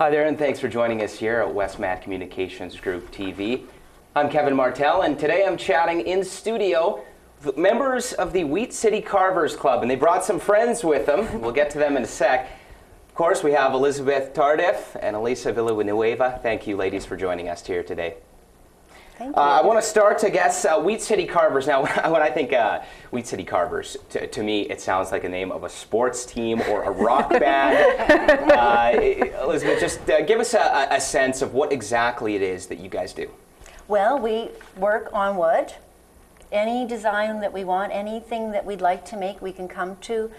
Hi there, and thanks for joining us here at Westmat Communications Group TV. I'm Kevin Martell, and today I'm chatting in studio with members of the Wheat City Carvers Club, and they brought some friends with them. We'll get to them in a sec. Of course, we have Elizabeth Tardif and Elisa Villanueva. Thank you, ladies, for joining us here today. Thank you. I want to start, I guess, Wheat City Carvers. Now, when I think Wheat City Carvers, to me, it sounds like a name of a sports team or a rock band. Elizabeth, just give us a sense of what exactly it is that you guys do. Well, we work on wood. Any design that we want, anything that we'd like to make, we can come to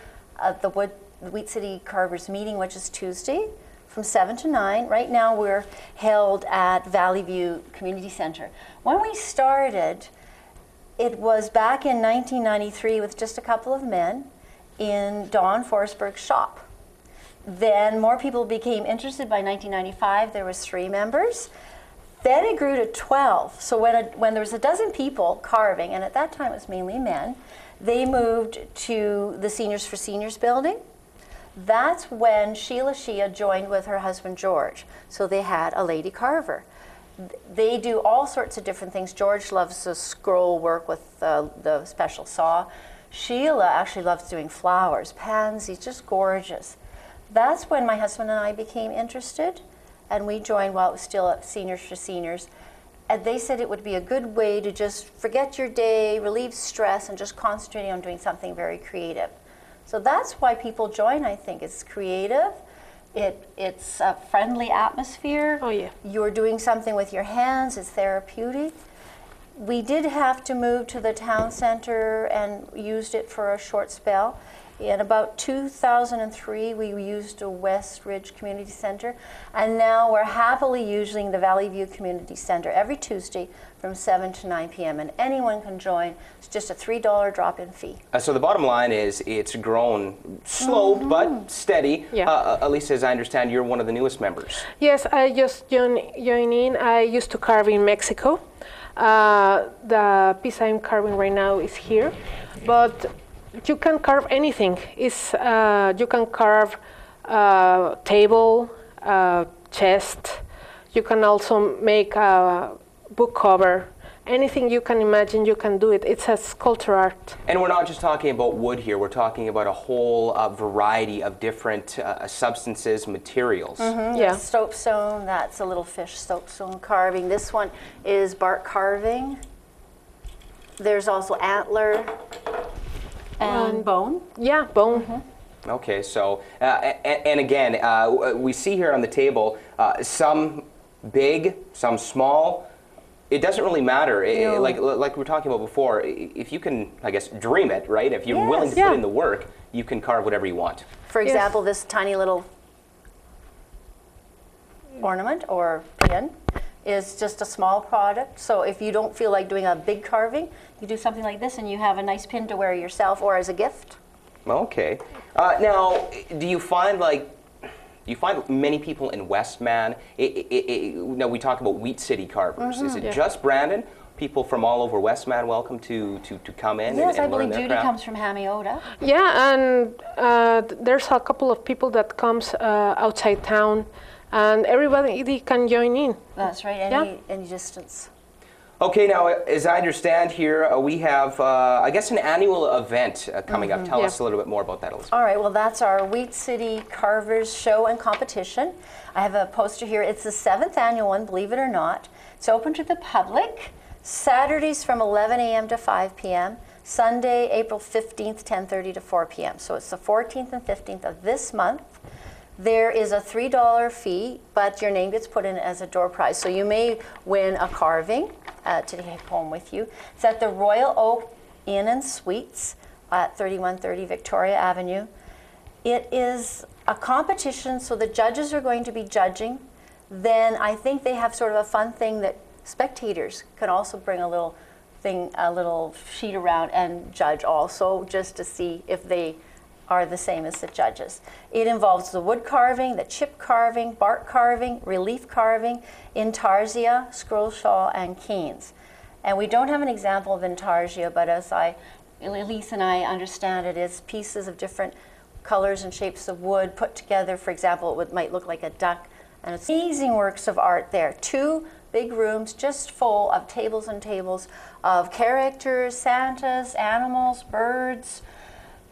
the Wheat City Carvers meeting, which is Tuesday from 7 to 9. Right now we're held at Valley View Community Center. When we started, it was back in 1993 with just a couple of men in Don Forsberg's shop. Then more people became interested. By 1995 there was 3 members. Then it grew to 12. So when there was a dozen people carving, and at that time it was mainly men, they moved to the Seniors for Seniors building. That's when Sheila Shea joined with her husband George. So they had a lady carver. They do all sorts of different things. George loves the scroll work with the special saw. Sheila actually loves doing flowers, pansies, just gorgeous. That's when my husband and I became interested, and we joined while it was still at Seniors for Seniors. And they said it would be a good way to just forget your day, relieve stress, and just concentrate on doing something very creative. So that's why people join, I think. It's creative, it's a friendly atmosphere. Oh yeah. You're doing something with your hands, it's therapeutic. We did have to move to the town center and used it for a short spell. In about 2003, we used a West Ridge Community Center, and now we're happily using the Valley View Community Center every Tuesday from 7 to 9 p.m. and anyone can join. It's just a $3 drop-in fee. So the bottom line is it's grown slow but steady. Yeah. Elisa, as I understand, you're one of the newest members. Yes, I just joined in. I used to carve in Mexico. The piece I'm carving right now is here, but you can carve anything. You can carve table, chest. You can also make a book cover. Anything you can imagine, you can do it. It's a sculpture art. And we're not just talking about wood here. We're talking about a whole variety of different substances, materials. Mm-hmm. Yeah. Soapstone, that's a little fish soapstone carving. This one is bark carving. There's also antler. And bone? Yeah, bone. Mm-hmm. Okay, so, and again, we see here on the table some big, some small. It doesn't really matter. No. Like we were talking about before, if you can, I guess, dream it, right? If you're willing to Yeah. put in the work, you can carve whatever you want. For example, this tiny little ornament or pin is just a small product. So if you don't feel like doing a big carving, you do something like this and you have a nice pin to wear yourself or as a gift. Okay. Now, do you find many people in Westman? Now we talk about Wheat City Carvers. Mm-hmm. Is it just Brandon? People from all over Westman welcome to come in Yes, and I learn believe their Judy craft? comes from Hamiota. Yeah, and there's a couple of people that comes outside town, and everybody can join in. That's right, any distance. Okay, now as I understand here, we have, I guess, an annual event coming up. Tell us a little bit more about that, Elizabeth. All right, well, that's our Wheat City Carvers show and competition. I have a poster here. It's the 7th annual one, believe it or not. It's open to the public. Saturdays from 11 a.m. to 5 p.m. Sunday, April 15th, 10:30 to 4 p.m. So it's the 14th and 15th of this month. There is a $3 fee, but your name gets put in as a door prize. So you may win a carving to take home with you. It's at the Royal Oak Inn and Suites at 3130 Victoria Avenue. It is a competition, so the judges are going to be judging. Then I think they have sort of a fun thing that spectators can also bring a little sheet around and judge also, just to see if they are the same as the judges. It involves the wood carving, the chip carving, bark carving, relief carving, intarsia, scroll shawl, and canes. And we don't have an example of intarsia, but as Elise and I understand it, is pieces of different colors and shapes of wood put together. For example, it might look like a duck, And it's amazing works of art there. 2 big rooms just full of tables and tables of characters, Santas, animals, birds,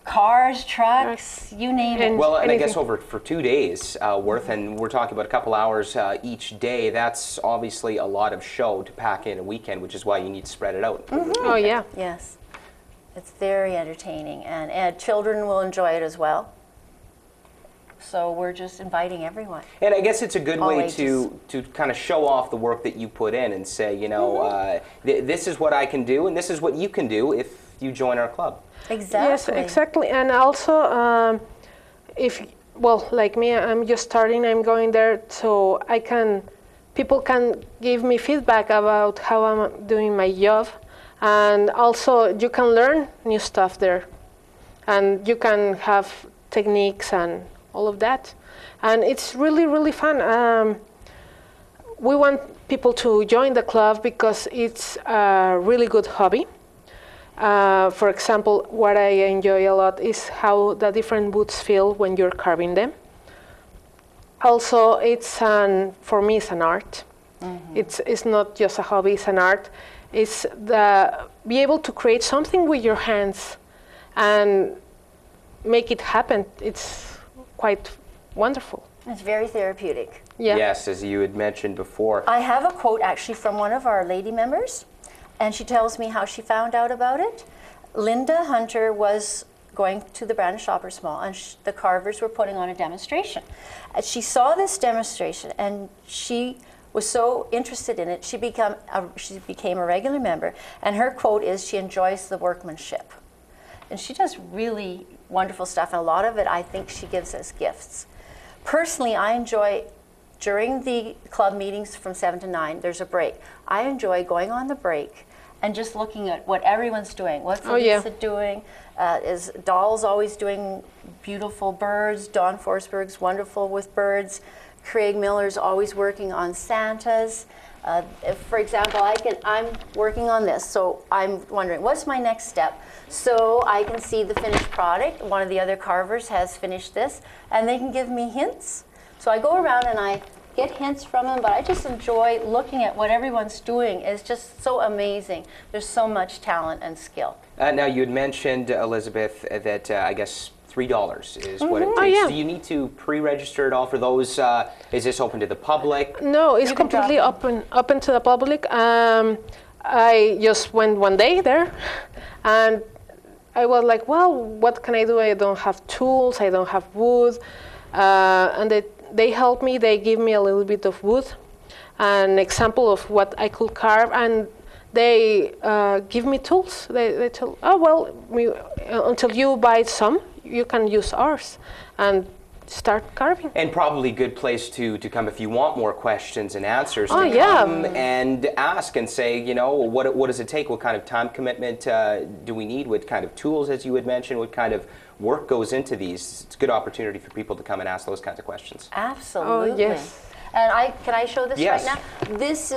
cars, trucks, you name it. Well, and I guess over for 2 days worth, and we're talking about a couple hours each day, that's obviously a lot of show to pack in a weekend, which is why you need to spread it out. Oh, yeah. Yes. It's very entertaining, and children will enjoy it as well. So we're just inviting everyone. And I guess it's a good All way ages. to kind of show off the work that you put in and say, you know, this is what I can do, and this is what you can do if you join our club. Exactly. Yes, exactly. And also, well, like me, I'm just starting, I'm going there, so people can give me feedback about how I'm doing my job. And also, you can learn new stuff there. And you can have techniques and all of that. And it's really, really fun. We want people to join the club because it's a really good hobby. For example, what I enjoy a lot is how the different woods feel when you're carving them. Also, for me, it's an art. It's not just a hobby, it's an art. It's be able to create something with your hands and make it happen. It's quite wonderful. It's very therapeutic. Yeah. Yes, as you had mentioned before. I have a quote actually from one of our lady members, and she tells me how she found out about it. Linda Hunter was going to the Brandon Shoppers Mall, and the Carvers were putting on a demonstration. And she saw this demonstration, and she was so interested in it, she became a regular member, and her quote is, she enjoys the workmanship. And she does really wonderful stuff, and a lot of it I think she gives as gifts. Personally, I enjoy, during the club meetings from 7 to 9, there's a break. I enjoy going on the break and just looking at what everyone's doing. What's Elisa doing? Is Doll's always doing beautiful birds? Dawn Forsberg's wonderful with birds. Craig Miller's always working on Santas. For example, I'm working on this, so I'm wondering, what's my next step? So I can see the finished product. One of the other carvers has finished this, and they can give me hints. So I go around and I get hints from them, but I just enjoy looking at what everyone's doing. It's just so amazing. There's so much talent and skill. Now, you had mentioned, Elizabeth, that I guess $3 is what it takes. Oh, yeah. Do you need to pre-register at all for those? Is this open to the public? No, it's completely open to the public. I just went one day there, and I was like, well, what can I do? I don't have tools, I don't have wood, and they helped me. They give me a little bit of wood, an example of what I could carve, and they give me tools. They tell, oh, well, until you buy some, you can use ours and start carving. And probably a good place to come if you want more questions and answers. Oh, to yeah. Come and ask and say, you know, what does it take? What kind of time commitment do we need? What kind of tools, as you had mentioned, what kind of work goes into these? It's a good opportunity for people to come and ask those kinds of questions. Absolutely. Oh, yes. And can I show this Yes. right now? This is